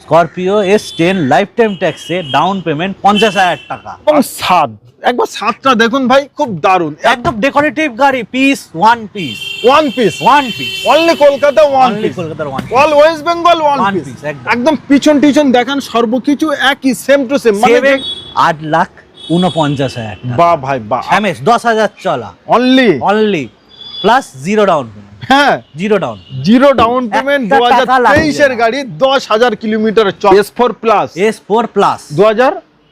Scorpio S10 life time ট্যাক্সে down payment 50,000 টাকা। এবং ছাদ, একবার ছাদটা দেখুন ভাই, খুব দারুণ, একদম ডেকোরেটিভ গাড়ি, piece one piece. Only Kolkata one piece, কলকাতার one all West Bengal one One piece. piece, একদম। একদম পিছন টিছন দেখেন, সর্বকিছু একই, সেম টু সেম। মানে 8,49,000 টাকা। বাহ ভাই বাহ, এমএস 10,000 চলা, only plus zero down payment. হ্যাঁ, zero down, zero down payment. একটা টাকা লাগবে 2023 এর গাড়ি, 10,000 কিলোমিটার চলা। S4 প্লাস, S4 প্লাস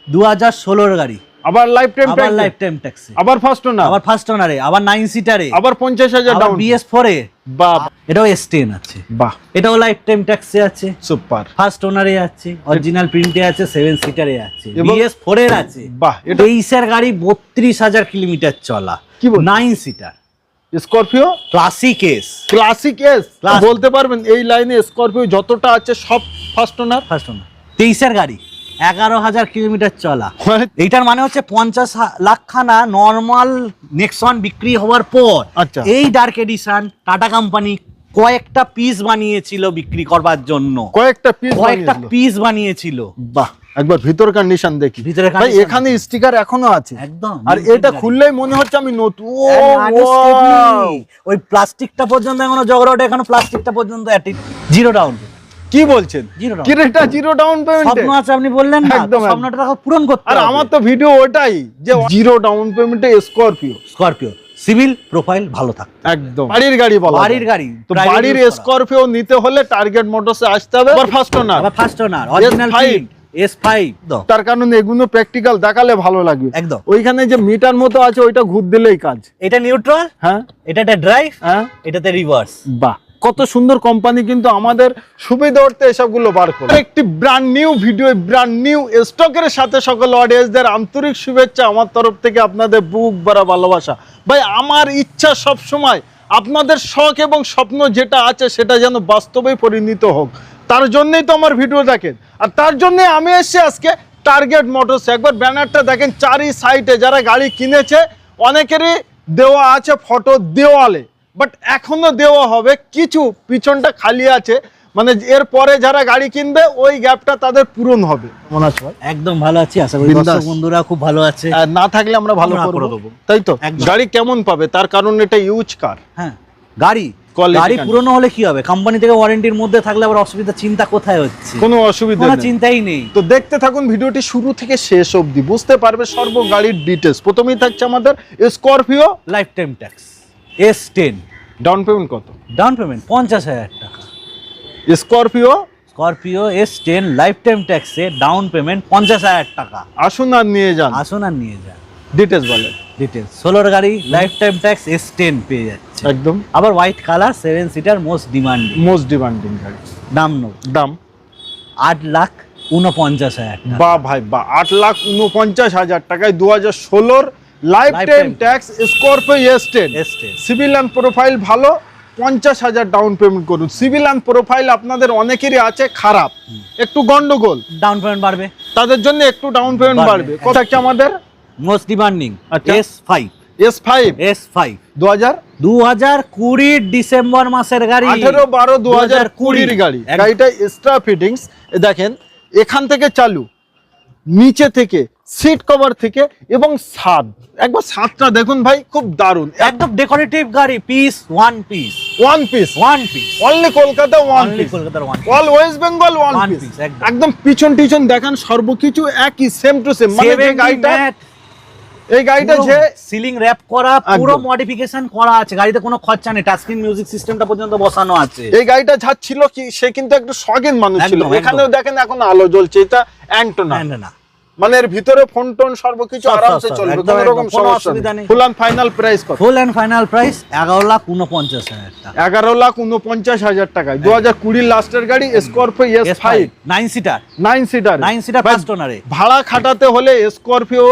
2016 এর গাড়ি, আবার লাইফ টাইম আবার ট্যাক্স, লাইফ টাইম ট্যাক্সে, আবার ফার্স্ট ওনার, আবার ফার্স্ট ওনারে, আবার 9 সিটারে, আবার 50,000 আবার ডাউন। BS4 এ। বাহ এটাও S10 আছে, বাহ, এটাও লাইফ টাইম ট্যাক্সে আছে, সুপার। ফার্স্ট ওনারে আছে, অরিজিনাল প্রিন্টে আছে, 7 সিটারে আছে, এবং BS4 এর আছে। বাহ, এটা 23 এর গাড়ি, 32,000 কিলোমিটার চলা, কি বল, 9 seater Scorpio classic S. Classic S. বলতে পারবেন এই লাইনে স্করপিও যতটা আছে সব ফার্স্ট ওনার? First owner. 23 এর গাড়ি, 11,000 কিলোমিটার চলা। এইটার মানে হচ্ছে 50 লাখ খানা নর্মাল নেক্সন বিক্রি হওয়ার পর আচ্ছা, এই ডার্ক এডিশন টাটা কোম্পানি কয়েকটা পিস বানিয়েছিল বিক্রি করবার জন্য, কয়েকটা পিস বানিয়েছিল। বাহ, একবার ভিতর কন্ডিশন দেখি। ভিতরে ভাই এখানে স্টিকার এখনো আছে একদম, আর এটা খুললেই মনে হচ্ছে আমি নতুন। ওই প্লাস্টিকটা পর্যন্ত এখনো জগড়াটা, এখনো প্লাস্টিকটা পর্যন্ত জিরো ডাউন। কি বলছেন? জিরো ডাউন, কি রেটটা জিরো ডাউন পেমেন্ট? স্বপ্ন আছে আপনি বললেন না, একদম, স্বপ্নটা পূরণ করতে আর হবে। আমার তো ভিডিও ওটাই যে জিরো ডাউন পেমেন্টে স্করপিও সিভিল প্রোফাইল ভালো থাকে, একদম বাড়ির গাড়ি বলা যায়। বাড়ির গাড়ি, তো বাড়ির স্করপিও নিতে হলে টার্গেট মোটরসে আসতে হবে। আবার ফার্স্ট ওনার, আবার first owner, original print S5 দাও। তার কারণে এগুলো প্র্যাকটিক্যাল দেখালে ভালো লাগবে। একদম। ওইখানে যে মিটার মতো আছে ওইটা ঘুর দিলেই কাজ। এটা নিউট্রাল, হ্যাঁ, এটা ড্রাইভ, হ্যাঁ, এটাতে রিভার্স। বাহ, কত সুন্দর কোম্পানি কিন্তু আমাদের সুবিধার্থে এসবগুলো বার করে। একটি brand new video, brand new স্টকের সাথে সকল অডিয়েন্সদের আন্তরিক শুভেচ্ছা আমার তরফ থেকে, আপনাদের বুক ভরা ভালোবাসা। ভাই আমার ইচ্ছা সব সময় আপনাদের শখ এবং স্বপ্ন যেটা আছে সেটা যেন বাস্তবে পরিণত হোক, তার জন্যই তো আমার ভিডিও দেখেন। আর তার জন্য আমি এসেছি আজকে টার্গেট মোটরস। একবার ব্যানারটা দেখেন, চারি সাইডে যারা গাড়ি কিনেছে অনেকেরই দেওয়া আছে ফটো দেওয়ালে, বাট এখনো দেওয়া হবে, কিছু পিছনটা খালি আছে, মানে এর পরে যারা গাড়ি কিনবে ওই গ্যাপটা তাদের পূরণ হবে। মনে আছে ভাই? একদম ভালো আছি, আশা করি দর্শক বন্ধুরা খুব ভালো আছে। আর না থাকলে আমরা ভালো করে দেব, তাই তো? গাড়ি কেমন পাবে তার কারণ এটা ইউজ কার। হ্যাঁ, গাড়ি পুরনো হলে কি হবে, কোম্পানি থেকে ওয়ারেন্টির মধ্যে থাকলে আবার অসুবিধা চিন্তা কোথায় হচ্ছে? কোনো অসুবিধা কোনো নেই, চিন্তাই নেই। তো দেখতে থাকুন ভিডিওটি শুরু থেকে শেষ অবধি, বুঝতে পারবে সর্ব গাড়ির ডিটেলস। প্রথমেই থাকছে আমাদের Scorpio life time tax S10। Down payment কত? ডাউন পেমেন্ট 50,000 টাকা। স্করপিও S10 লাইফ টাইম ট্যাক্সে ডাউন পেমেন্ট 50,000 টাকা। আসুন আর নিয়ে যান, আসুন আর নিয়ে যান। ডিটেলস বলেন। ডিটেলস 16 গাড়ি, লাইফ টাইম ট্যাক্স S10 পেয়ে যাচ্ছে একদম, আবার white colour, 7 seater, most demanding গাড়ি। দাম 8,49,000 টাকা। বাহ ভাই বাহ, 8,49,000 টাকায় 2016 life time tax Scorpio S10। Civil and profile ভালো, 50,000 ডাউন পেমেন্ট করুন। সিভিল অ্যান্ড প্রোফাইল আপনাদের অনেকেরই আছে খারাপ, একটু গন্ডগোল, ডাউন পেমেন্ট বাড়বে, তাদের জন্য একটু ডাউন পেমেন্ট বাড়বে। কত আছে আমাদের? মোস্ট ডিমান্ডিং S5 2020 ডিসেম্বর মাসের গাড়ি, 18/12/2020 গাড়ি। গাড়িটা এক্সট্রা ফিটিংস দেখেন, এখান থেকে চালু, নিচে থেকে, সিট কভার থেকে এবং ছাদ, একবার ছাদটা দেখুন ভাই, খুব দারুণ, একদম ডেকোরেটিভ গাড়ি, piece one piece. Only Kolkata one piece, কলকাতার one all West Bengal one piece. একদম পিছন টিছন দেখেন, সর্বকিছু একই, সেম টু সেম। মানে এই গাড়িটা যে সিলিং র‍্যাপ করা, পুরো মডিফিকেশন করা আছে, গাড়িতে কোনো খরচা নেই, টাচ স্ক্রিন মিউজিক সিস্টেমটা পর্যন্ত বসানো আছে। এই গাড়িটা যাচ্ছিল কি, সে কিন্তু একটু শখের মানুষ ছিল। এখানেও দেখেন এখন আলো জ্বলছে, এটা অ্যান্টোনা, মানে এর ভিতরে ফোন টোন সর্বকিছু আরামসে চলবে, কোনো রকম সমস্যা নেই। ফুল এন্ড ফাইনাল প্রাইস কত? ফুল এন্ড ফাইনাল প্রাইস 11,49,000 টাকা। 11,49,000 টাকায় 2020 লাস্টের গাড়ি স্করপিও S5 9 সিটার ফার্স্ট ওনারে। ভাড়া খাটাতে হলে স্করপিও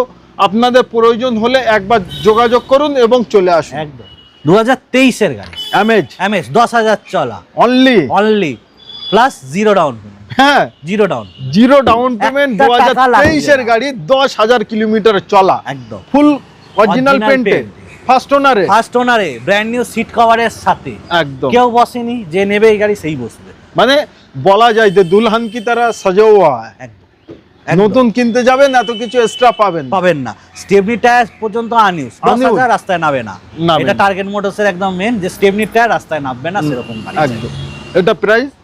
আপনাদের প্রয়োজন হলে একবার যোগাযোগ করুন এবং চলে আসুন। একদম 2023 এর গাড়ি, এমএস 10,000 চলা, only plus zero down payment. হ্যাঁ, জিরো ডাউন পেমেন্ট 2023 এর গাড়ি, 10,000 কিলোমিটার চলা, একদম ফুল অরিজিনাল পেইন্টেড, ফার্স্ট ওনারে, ব্র্যান্ড নিউ সিট কভারের সাথে। একদম, কেউ বসেনি, যে নেবে এই গাড়ি সেই বসবে। মানে বলা যায় যে দুলহান কি তারা সজা হুয়া হ্যায়। একদম নতুন কিনতে যাবেন এত কিছু এক্সট্রা পাবেন না। স্টেপনি টায়ার পর্যন্ত আনইউজ, রাস্তায় নামবে না। এটা টার্গেট মোটরসের একদম মেন, যে স্টেপনি টায়ার রাস্তায় নামবে না সেরকম গাড়ি। একদম। এটা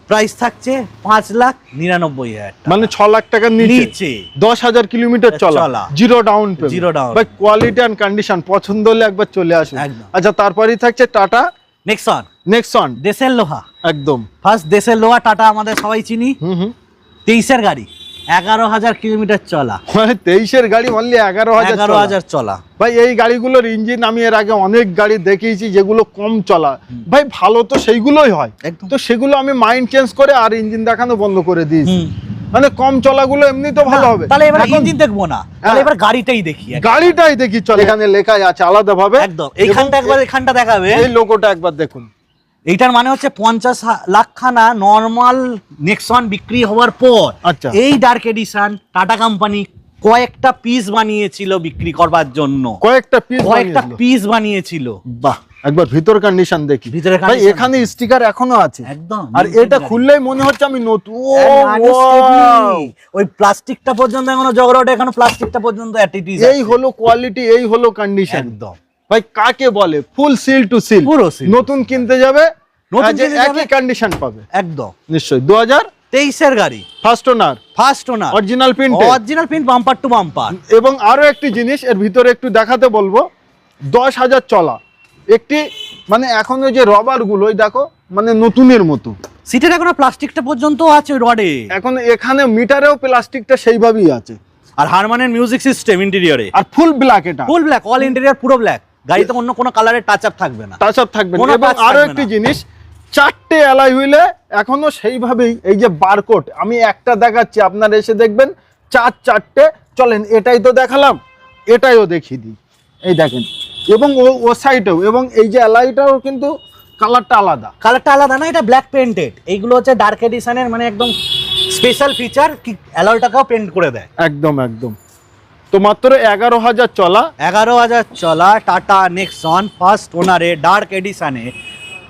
প্রাইস থাকছে 5,99,000 টাকা, মানে 6 লাখ টাকার নিচে 10,000 কিলোমিটার চলা, জিরো ডাউন পেমেন্ট। ভাই কোয়ালিটি এন্ড কন্ডিশন পছন্দ হলে একবার চলে আসুন। আচ্ছা, তারপরেই থাকছে টাটা নেক্সন দেশের লোহা। একদম ফার্স্ট দেশের লোহা টাটা আমাদের সবাই চিনি। 23-এর গাড়ি, 11,000 কিলোমিটার চলা। মানে 23-এর গাড়ি অনলি 11,000 চলা। ভাই এই গাড়িগুলোর ইঞ্জিন আমি এর আগে অনেক গাড়ি দেখিয়েছি যেগুলো কম চলা, ভাই ভালো তো সেইগুলোই হয়, তো সেগুলো আমি মাইন্ড চেঞ্জ করে আর ইঞ্জিন দেখানো বন্ধ করে দিয়েছি। মানে কম চলাগুলো এমনি তো ভালো হবে। তাহলে এবার ইঞ্জিন দেখবো না, তাহলে এবার গাড়িটাই দেখি। চল, এখানে লেখা আছে আলাদা ভাবে। একদম এইখানটা দেখাবে, এই লোগোটা একবার দেখুন। এইটার মানে হচ্ছে 50 লাখ খানা নরমাল নেক্সন বিক্রি হওয়ার পর এই ডার্ক এডিশন টাটা কোম্পানি কয়েকটা পিস বানিয়েছিল বিক্রি করবার জন্য। কয়েকটা পিস বানিয়েছিল। বাহ, একবার ভিতর কন্ডিশন দেখি। ভাই এখানে স্টিকার এখনো আছে একদম, আর এটা খুললেই মনে হচ্ছে আমি নতুন। ওই প্লাস্টিকটা পর্যন্ত এখনো জগড়াটা, এখনো প্লাস্টিকটা পর্যন্ত অ্যাটিটিউড। এই হলো কোয়ালিটি, এই হলো কন্ডিশন। একদম ভাই, কাকে বলে ফুল সিল টু সিল। নতুন কিনতে যাবে একই কন্ডিশন পাবে একদম নিশ্চয়ই। 2023-এর গাড়ি, first owner original print bumper to bumper. এবং আরো একটি জিনিস এর ভিতরে একটু দেখাতে বলবো, 10,000 চলা একটি, মানে এখন ওই যে রবার গুলো দেখো, মানে নতুনের মতো। সিটের এখনো প্লাস্টিকটা পর্যন্ত আছে রডে, এখন এখানে মিটারেও প্লাস্টিকটা সেইভাবেই আছে। আর হারমানের মিউজিক সিস্টেম ইন্টেরিয়রে, আর ফুল ব্ল্যাক, এটা ফুল ব্ল্যাক, অল ইন্টেরিয়র পুরো ব্ল্যাক। গাড়িতে অন্য কোনো কালারের টাচ আপ থাকবে না। এবং আরো একটি জিনিস, 4টে অ্যালয় হুইলে এখনো সেইভাবেই এই যে বারকোড, আমি একটা দেখাচ্ছি আপনারা এসে দেখবেন, 4টে। চলেন এটাই তো দেখালাম, এটাইও দেখিয়ে দিই। এই দেখেন, এবং ও সাইডেও, এবং এই যে অ্যালয়টাও কিন্তু কালারটা আলাদা না, এটা ব্ল্যাক পেইন্টেড। এইগুলো হচ্ছে ডার্ক এডিশনের মানে একদম স্পেশাল ফিচার, কি অ্যালয়টাকেও পেইন্ট করে দেয়। একদম তো মাত্র 11,000 চলা টাটা নেক্সন ফার্স্ট ওনারে ডার্ক এডিশনে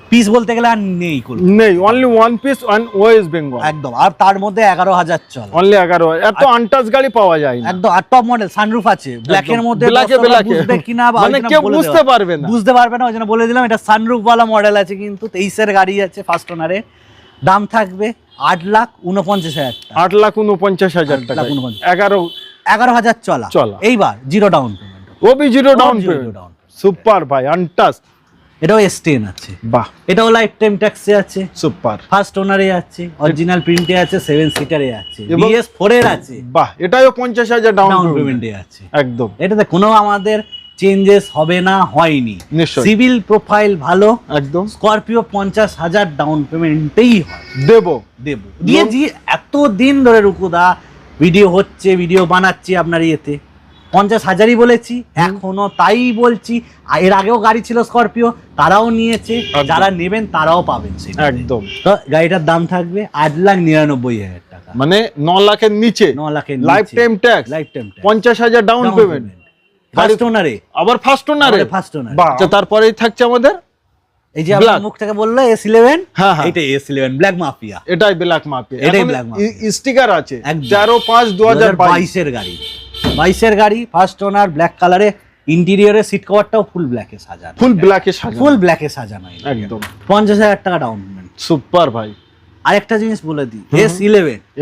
পিস বলতে গেলে আর নেই, only one piece and West Bengal একদম। আর তার মধ্যে 11,000 চলা, অনলি 11,000। এত আনটাচ গাড়ি পাওয়া যায় না একদম। আর টপ মডেল সানরুফ আছে, ব্ল্যাকের মধ্যে বুঝবে কিনা মানে কেউ বুঝতে পারবে না, ওই জন্য বলে দিলাম এটা সানরুফ ওয়ালা মডেল আছে। কিন্তু 23-এর গাড়ি আছে ফার্স্ট ওনারে, দাম থাকবে 8,49,000 টাকা। 8,49,000 টাকা, 11,000 চলা। এইবার জিরো ডাউন পেমেন্ট, ওবি জিরো ডাউন পেমেন্ট। সুপার ভাই, আনটাচ। এটাও S10 আছে, বাহ। এটাও লাইফ টাইম ট্যাক্সে আছে, সুপার। ফার্স্ট ওনারে আছে, অরিজিনাল প্রিন্টে আছে, 7 সিটারে আছে, BS4 এর আছে, বাহ। এটাও 50,000 ডাউন পেমেন্টে আছে একদম। এটাতে কোনো আমাদের চেঞ্জেস হবে না, হয়নি। সিভিল প্রোফাইল ভালো একদম। স্করপিও 50,000 ডাউন পেমেন্টেই হয়, দেব দিয়ে এত দিন ধরে রুকুদা ভিডিও হচ্ছে, ভিডিও বানাচ্ছি আপনার ইয়েতে 50,000ই বলেছি, এখনো তাই বলছি। এর আগেও গাড়ি ছিল স্করপিও, তারাও নিয়েছে, যারা নেবেন তারাও পাবেন একদম। তো গাড়িটার দাম থাকবে 8,99,000 টাকা, মানে 9 লাখের নিচে, life time tax, 50,000 down payment first ওনারে। আবার ফার্স্ট ওনারে, আচ্ছা। তারপরেই থাকছে আমাদের এই যে আপনার মুখ থেকে বললো S11, এটা S11 ব্ল্যাক মাফিয়া, এটাই ব্ল্যাক মাফিয়া। স্টিকার আছে 13/5/2022 এর গাড়ি, 22-এর গাড়ি, ফার্স্ট ওনার, ব্ল্যাক কালারে, ইন্টেরিয়রে সিট কভারটাও ফুল ব্ল্যাকে সাজানো, ফুল ব্ল্যাকে সাজানো একদম। 50,000 টাকা ডাউন পেমেন্ট, সুপার ভাই। আরেকটা জিনিস বলে দিই,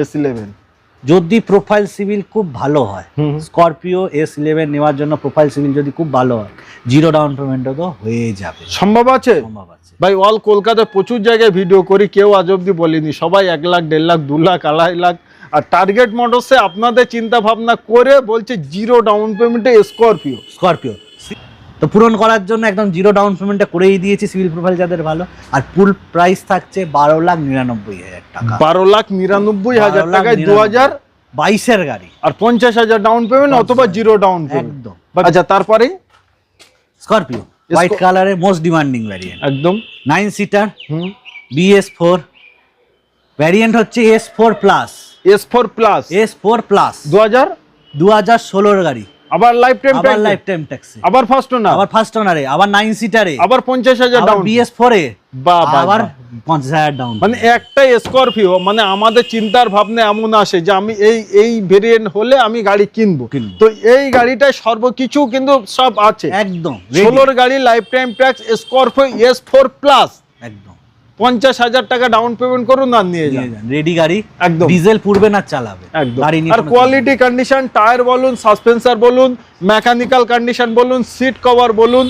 S11 যদি প্রোফাইল সিভিল খুব ভালো হয়, স্করপিও S11 নেওয়ার জন্য প্রোফাইল সিভিল যদি খুব ভালো হয়, জিরো ডাউন পেমেন্টও তো হয়ে যাবে, সম্ভব আছে ভাই। অল কলকাতায় প্রচুর জায়গায় ভিডিও করি, কেউ আজ অব্দি বলেনি, সবাই 1 লাখ, 1.5 লাখ, 2 লাখ, 2.5 লাখ। আর টার্গেট মোটরসে আপনাদের চিন্তা ভাবনা করে বলছে জিরো ডাউন পেমেন্টে স্করপিও তো পূরণ করার জন্য একদম জিরো ডাউন পেমেন্টটা করেই দিয়েছি, সিভিল প্রোফাইল যাদের ভালো। আর ফুল প্রাইস থাকছে 12,99,000 টাকা, 12,99,000 টাকায় 2022-এর গাড়ি, আর 50,000 ডাউন পেমেন্ট অথবা জিরো ডাউন একদম। আচ্ছা, তারপরে স্করপিও হোয়াইট কালারে মোস্ট ডিমান্ডিং ভ্যারিয়েন্ট একদম, 9 সিটার, BS4 ভ্যারিয়েন্ট হচ্ছে S4 প্লাস 2016-এর গাড়ি, আবার লাইফ টাইম আবার লাইফ টাইম ট্যাক্সে, আবার ফার্স্ট ওনার, আবার ফার্স্ট ওনারে, আবার 9 সিটারে, আবার 50,000 আবার ডাউন, BS4 এ বাহ আবার 50,000 ডাউন। মানে একটাই স্করপিও, মানে আমাদের চিন্তার ভাবনা এমন আসে যে আমি এই ভেরিয়েন্ট হলে আমি গাড়ি কিনবো, তো এই গাড়িটায় সর্বকিছু কিন্তু সব আছে একদম 16 গাড়ি, life time tax, Scorpio S4 plus, একদম 50,000 টাকা ডাউন পেমেন্ট করুন আর নিয়ে যান, রেডি গাড়ি, একদম ডিজেল পুরবে না চালাবে একদম। গাড়ি নিয়ে। আর কোয়ালিটি কন্ডিশন, টায়ার বলুন, সাসপেন্সার বলুন, মেকানিক্যাল কন্ডিশন বলুন, সিট কভার বলুন,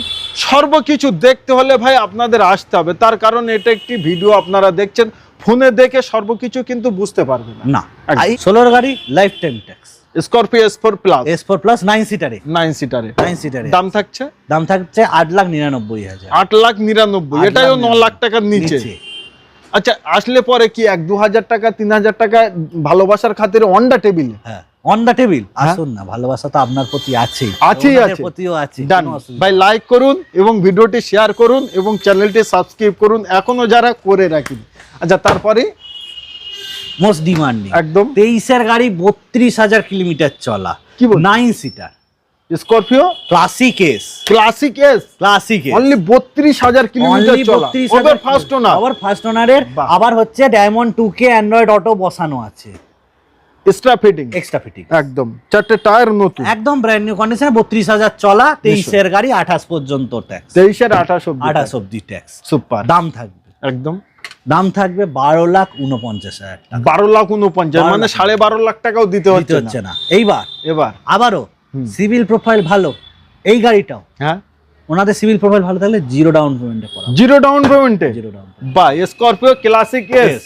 সর্বকিছু দেখতে হলে ভাই আপনাদের আসতে হবে। তার কারণ এটা একটি ভিডিও আপনারা দেখছেন, ফোনে দেখে সর্বকিছু কিন্তু বুঝতে পারবেন না। 16 গাড়ি, life time tax, Scorpio S4 plus, S4 plus 9 সিটারে, 9 সিটারে, 9 সিটারে দাম থাকছে 8,99,000, 8,99,000, এটাও 9 লাখ টাকার নিচে। আচ্ছা, আসলে পরে কি 1-2 টাকা 3,000 টাকা ভালোবাসার খাতিরে অন দা টেবিলে? হ্যাঁ, অন দা টেবিল আসুন না, ভালোবাসা তো আপনার প্রতি আছেই, আছেই ওনাদের আছে, প্রতিও আছে। ডান ভাই, লাইক করুন এবং ভিডিওটি শেয়ার করুন এবং চ্যানেলটি সাবস্ক্রাইব করুন এখনো যারা করে রাখেনি। আচ্ছা, তারপরে মোস্ট ডিমান্ডিং একদম 23 এর গাড়ি, 32,000 কিলোমিটার চলা, কি বল, 9 seater Scorpio classic S, classic S, classic S, only 32,000 kilometre চলা, ওভার ফার্স্ট ওনার, আবার ফার্স্ট ওনারের, আবার হচ্ছে ডায়মন্ড 2K অ্যান্ড্রয়েড অটো বসানো আছে, এক্সট্রা ফিটিং, এক্সট্রা ফিটিং, একদম 4টে টায়ার নতুন, একদম ব্র্যান্ড নিউ কন্ডিশনে, 32,000 চলা, 23 এর গাড়ি, 28 পর্যন্ত ট্যাক্স, 23 এর 28 অবধি ট্যাক্স, সুপার। দাম থাকবে, একদম দাম থাকবে 12,49,000 টাকা, 12,49,000, মানে 12.5 লাখ টাকাও দিতে হচ্ছে না। এইবার এবার আবারও সিভিল প্রোফাইল ভালো, এই গাড়িটাও হ্যাঁ, ওনাদের সিভিল প্রোফাইল ভালো থাকলে জিরো ডাউন পেমেন্টে করা, জিরো ডাউন পেমেন্টে, জিরো ডাউন, বা Scorpio classic S,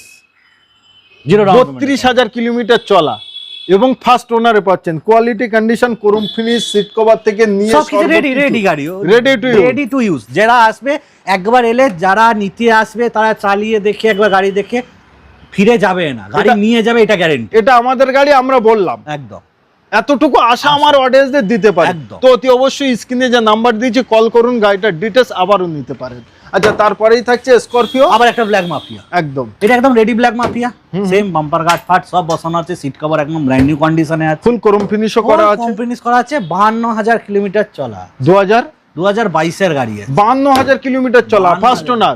zero down, 32,000 kilometre চলা এবং ফার্স্ট ওনারে পাচ্ছেন, quality condition, chrome finish, seat cover থেকে নিয়ে সবকিছু রেডি গাড়ি, রেডি টু ইউজ। যারা আসবে একবার এলে, যারা নিতে আসবে তারা চালিয়ে দেখে একবার গাড়ি দেখে ফিরে যাবে না, গাড়ি নিয়ে যাবে, এটা গ্যারান্টি। এটা আমাদের গাড়ি, আমরা বললাম একদম, এতটুকু আশা আমার অডিয়েন্সদের দিতে পারে, তো অতি অবশ্যই স্ক্রিনে যে নাম্বার দিয়েছি কল করুন, গাড়িটার ডিটেলস আবারও নিতে পারেন। আচ্ছা, তারপরেই থাকছে স্করপিও, আবার একটা ব্ল্যাক মাফিয়া, একদম এটা একদম ready black mafia, same bumper guard ফাট সব বসানো আছে, সিট কভার একদম ব্র্যান্ড নিউ কন্ডিশনে আছে, ফুল ক্রোম ফিনিশও করা আছে, ফিনিশ করা আছে, 52,000 কিলোমিটার চলা, 2022 এর গাড়ি আছে, 52,000 কিলোমিটার চলা,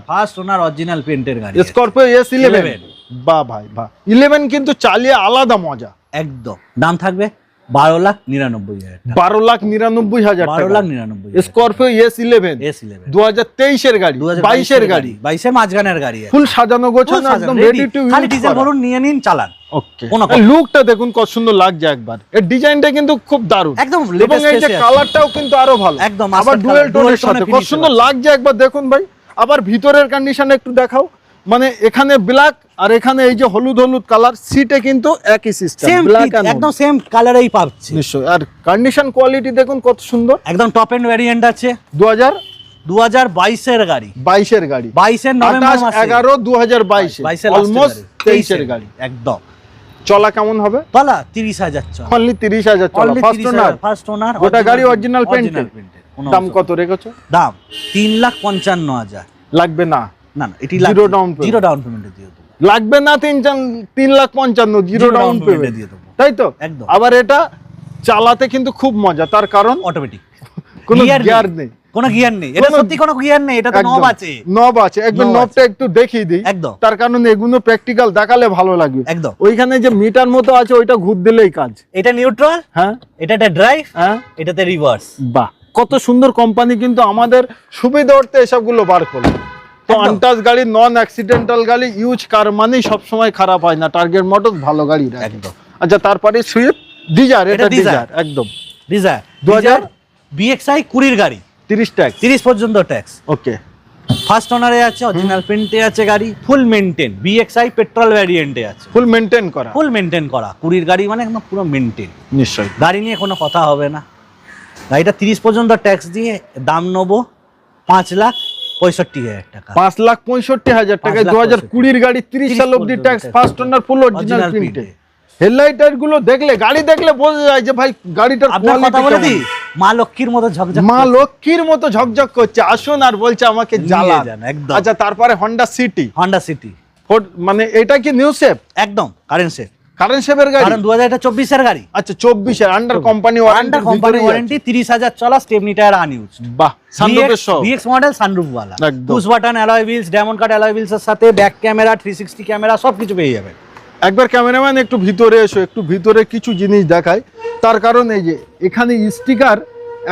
ফার্স্ট ওনার অরিজিনাল পেন্টের গাড়ি, স্করপিও S11, বাহ ভাই বাহ, 11 কিন্তু চালিয়ে আলাদা মজা, একদম। দাম থাকবে 12,99,000, 12,99,000 টাকা, 12,99,000, স্করপিও S11, 2023 এর গাড়ি, 22 এর গাড়ি, 22 এর মাঝখানের গাড়ি, ফুল সাজানো গোছানো, একদম রেডি টু ইউজ, খালি ডিজেল ভরুন, নিয়ে নিন, চালান। ওকে, লুকটা দেখুন কত সুন্দর লাগছে একবার, এর ডিজাইনটা কিন্তু খুব দারুণ, একদম, এবং এই যে কালারটাও কিন্তু আরো ভালো, একদম, আবার ডুয়েল টোনের সাথে কত সুন্দর লাগছে একবার দেখুন ভাই। আবার ভিতরের কন্ডিশন একটু দেখাও, মানে এখানে ব্ল্যাক আর এখানে এই যে হলুদ হলুদ কালার, সিটে কিন্তু একই সিস্টেম, ব্ল্যাক একদম সেম কালারেই পাচ্ছি নিশ্চয়। আর কন্ডিশন কোয়ালিটি দেখুন কত সুন্দর, একদম টপ এন্ড ভ্যারিয়েন্ট আছে, 2022 এর গাড়ি, 22 এর গাড়ি, 22 এর নভেম্বর মাসে, 11/2022, অলমোস্ট 23 এর গাড়ি, একদম। চলা কেমন হবে? চলা 30,000 চলা, অনলি 30,000 চলা, ফার্স্ট ওনার, গোটা গাড়ি অরিজিনাল পেন্টেড। দাম কত রেখেছো? দাম 3,55,000 লাগবে না, না এটি জিরো ডাউন পেমেন্টে দিয়ে দেবো, লাগবে না 3,55,000 জিরো ডাউন পেমেন্ট দিয়ে দেবো, তাই তো? একদম। আবার এটা চালাতে কিন্তু খুব মজা, তার কারণ অটোমেটিক, কোনো গিয়ার নেই, কোনো গিয়ার নেই, এটা সত্যি কোনো গিয়ার নেই, এটা তো নব আছে, নব আছে, একদম নবটা একটু দেখিয়ে দিই, একদম, তার কারণ এগুলো প্র্যাকটিক্যাল দেখালে ভালো লাগবে, একদম। ওইখানে যে মিটার মতো আছে ওইটা ঘুর দিলেই কাজ, এটা নিউট্রাল, হ্যাঁ, এটাতে ড্রাইভ, হ্যাঁ, এটাতে রিভার্স, বাহ কত সুন্দর কোম্পানি কিন্তু আমাদের সুবিধার্থে এসবগুলো বার করলো। তো আনটাচ গাড়ি, নন অ্যাক্সিডেন্টাল গাড়ি, ইউজ কার মানেই সবসময় খারাপ হয় না, টার্গেট মোটরস ভালো গাড়ি একদম। আচ্ছা, তারপরে সুইফট ডিজায়ার, এটা ডিজায়ার, একদম ডিজায়ার 2000 BXI 20 গাড়ি, 30 ট্যাক্স, 30 পর্যন্ত ট্যাক্স, ওকে, ফার্স্ট ওনারে আছে, অরিজিনাল পেন্টে আছে গাড়ি, ফুল মেইনটেইন, BXI পেট্রোল ভ্যারিয়েন্টে আছে, ফুল মেইনটেইন করা, ফুল মেইনটেইন করা, 20 গাড়ি মানে একদম পুরো মেইনটেইন, নিশ্চয়ই গাড়ি নিয়ে কোনো কথা হবে না। গাড়িটা 30 পর্যন্ত ট্যাক্স দিয়ে দাম নেবো 5,65,000 টাকা, 5,65,000 টাকায় 2020 গাড়ি, 30 সাল অবধি tax, first owner, full original প্রিন্টে। হেডলাইট গুলো দেখলে, গাড়ি দেখলে বোঝা যায় যে ভাই গাড়িটার কোয়ালিটি, মা লক্ষ্মীর মতো ঝকঝক, মা লক্ষ্মীর মতো ঝকঝক করছে, আসুন আর বলছে আমাকে জ্বালা। আচ্ছা, তারপরে হন্ডা সিটি, হন্ডা সিটি মানে এটা কি নিউ শেপ? একদম কারেন্ট শেপ, কারেন্ট শেপের গাড়ি, কারণ 2024 এর গাড়ি। আচ্ছা 24 এর under company under company warranty, 30,000 চলা, স্টেপনি টায়ার আনইউজ। বাহ, সানরুফের সহ ভিএক্স মডেল সানরুফ ওয়ালা, একদম। Push button alloy wheels, diamond cut alloy wheels এর সাথে ব্যাক ক্যামেরা, 360 ক্যামেরা সবকিছু পেয়ে যাবেন। একবার ক্যামেরাম্যান একটু ভিতরে এসো, একটু ভিতরে কিছু জিনিস দেখায়। তার কারণ এই যে এখানে স্টিকার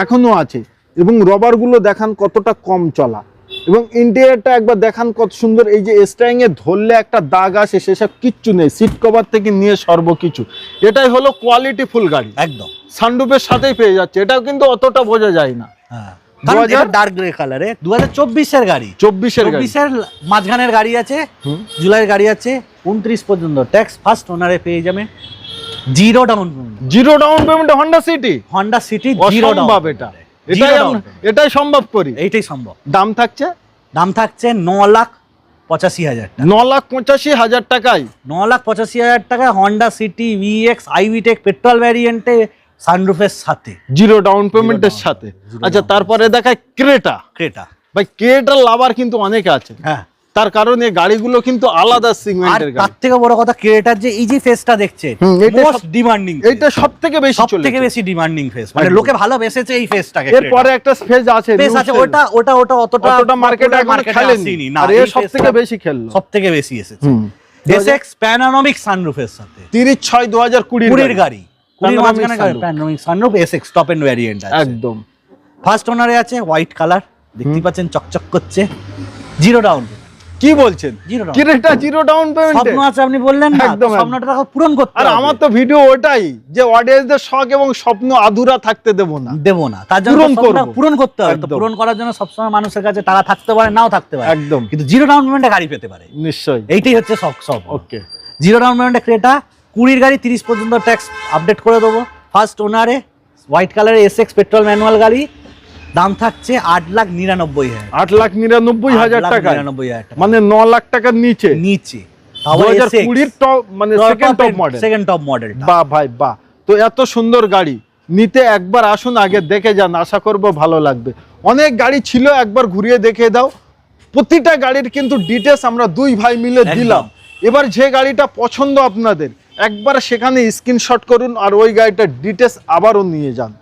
এখনো আছে এবং রবারগুলো দেখান কতটা কম চলা, এবং ইন্টেরিয়রটা একবার দেখান কত সুন্দর। এই যে স্টারিং এ ধরলে একটা দাগ আসে সেসব কিচ্ছু নেই, সিট কভার থেকে নিয়ে সর্বকিছু। এটাই হলো কোয়ালিটি ফুল গাড়ি, একদম সানরুফের সাথেই পেয়ে যাচ্ছে। এটাও কিন্তু অতটা বোঝা যায় না। হ্যাঁ, কারণ এটা ডার্ক গ্রে কালারে, 2024 এর গাড়ি। 24 এর গাড়ি, 24 এর মাঝখানের গাড়ি আছে, জুলাইয়ের গাড়ি আছে, 29 পর্যন্ত ট্যাক্স, ফার্স্ট ওনারে পেয়ে যাবে, zero down payment. Zero down payment Honda city, Honda city zero down. এটাই সম্ভব করি, এইটাই সম্ভব। দাম থাকছে 9,85,000 টাকা, 9,85,000 টাকায়, 9,85,000 টাকা Honda City VX iVTEC petrol ভ্যারিয়েন্টে সানরুফের সাথে, জিরো ডাউন পেমেন্টের সাথে। আচ্ছা, তারপরে দেখায় ক্রেটা। ক্রেটা ভাই, ক্রেটার লাভার কিন্তু অনেকে আছে, হ্যাঁ, তার কারণে গাড়িগুলো কিন্তু আলাদা আর সেগমেন্টের তার গাড়ি। থেকে বড় কথা ক্রেটার যে এই যে ফেসটা দেখছে, এটা মোস্ট ডিমান্ডিং, এইটা সবথেকে বেশি চলে, সবথেকে বেশি ডিমান্ডিং ফেস, মানে একদম। লোকে ভালোবেসেছে এই ফেসটাকে। এরপরে একটা ফেজ আছে, ফেস আছে, ওটা অতটা মার্কেটে আসেনি না, আর এর সবথেকে বেশি খেললো, সবথেকে বেশি এসেছে এসএক্স প্যানোরামিক সানরুফের সাথে, 30/6/2020 এর গাড়ি, 20 মাঝখানে panoramic sunroof SX top end variant আছে একদম। ফার্স্ট ওনারে আছে, হোয়াইট কালার দেখতে পাচ্ছেন, চকচক করছে, জিরো ডাউন। কি বলছেন, zero down, Creta zero down payment? স্বপ্ন আছে আপনি বললেন না, একদম, স্বপ্নটা পূরণ করতে আর হবে। আমার তো ভিডিও ওটাই যে অডিয়েন্সদের শখ এবং স্বপ্ন আধুরা থাকতে দেব না, দেবো না, তার জন্য পূরণ স্বপ্নটা করবো। পূরণ করতে হবে। তো একদম। পূরণ করার জন্য সবসময় মানুষের কাছে টাকা থাকতে পারে, নাও থাকতে পারে, একদম, কিন্তু জিরো ডাউন পেমেন্টে গাড়ি পেতে পারে, নিশ্চয়ই। এইটাই হচ্ছে সব। ওকে, জিরো ডাউন পেমেন্টে ক্রেটা, 20 গাড়ি, 30 পর্যন্ত ট্যাক্স আপডেট করে দেবো। ফার্স্ট ওনারে হোয়াইট কালারের এসএক্স পেট্রোল ম্যানুয়াল গাড়ি, দাম থাকছে 8,99,000, 8,99,000 টাকা, 8,99,000 টাকা, মানে 9 লাখ টাকার নিচে, নিচে 2020 টপ, মানে second top model, second top model. বাহ ভাই বাহ। তো এত সুন্দর গাড়ি নিতে একবার আসুন, আগে দেখে যান, আশা করব ভালো লাগবে। অনেক গাড়ি ছিল, একবার ঘুরিয়ে দেখে দাও। প্রতিটা গাড়ির কিন্তু ডিটেলস আমরা দুই ভাই মিলে দিলাম। এবার যে গাড়িটা পছন্দ আপনাদের, একবার সেখানে স্ক্রিনশট করুন আর ওই গাড়িটার ডিটেলস আবারও নিয়ে যান।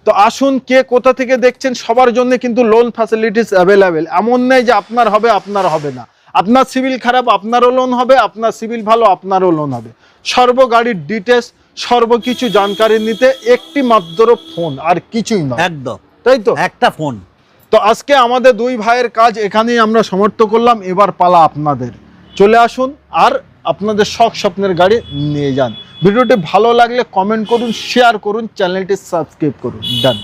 তো আসুন, কে কোথা থেকে দেখছেন, সবার জন্য কিন্তু লোন ফ্যাসিলিটিস অ্যাভেলেবেল। এমন নেই যে আপনার হবে আপনার হবে না, আপনার সিভিল খারাপ আপনারও লোন হবে, আপনার সিভিল ভালো আপনারও লোন হবে। সর্ব গাড়ির ডিটেলস সর্বকিছু জানকারি নিতে একটি মাত্র ফোন, আর কিছুই না, একদম তাই তো, একটা ফোন। তো আজকে আমাদের দুই ভাইয়ের কাজ এখানেই আমরা সমাপ্ত করলাম। এবার পালা আপনাদের, চলে আসুন আর আপনাদের শখ স্বপ্নের গাড়ি নিয়ে যান। ভিডিওটি ভালো লাগলে কমেন্ট করুন, শেয়ার করুন, চ্যানেলটি সাবস্ক্রাইব করুন। ডান।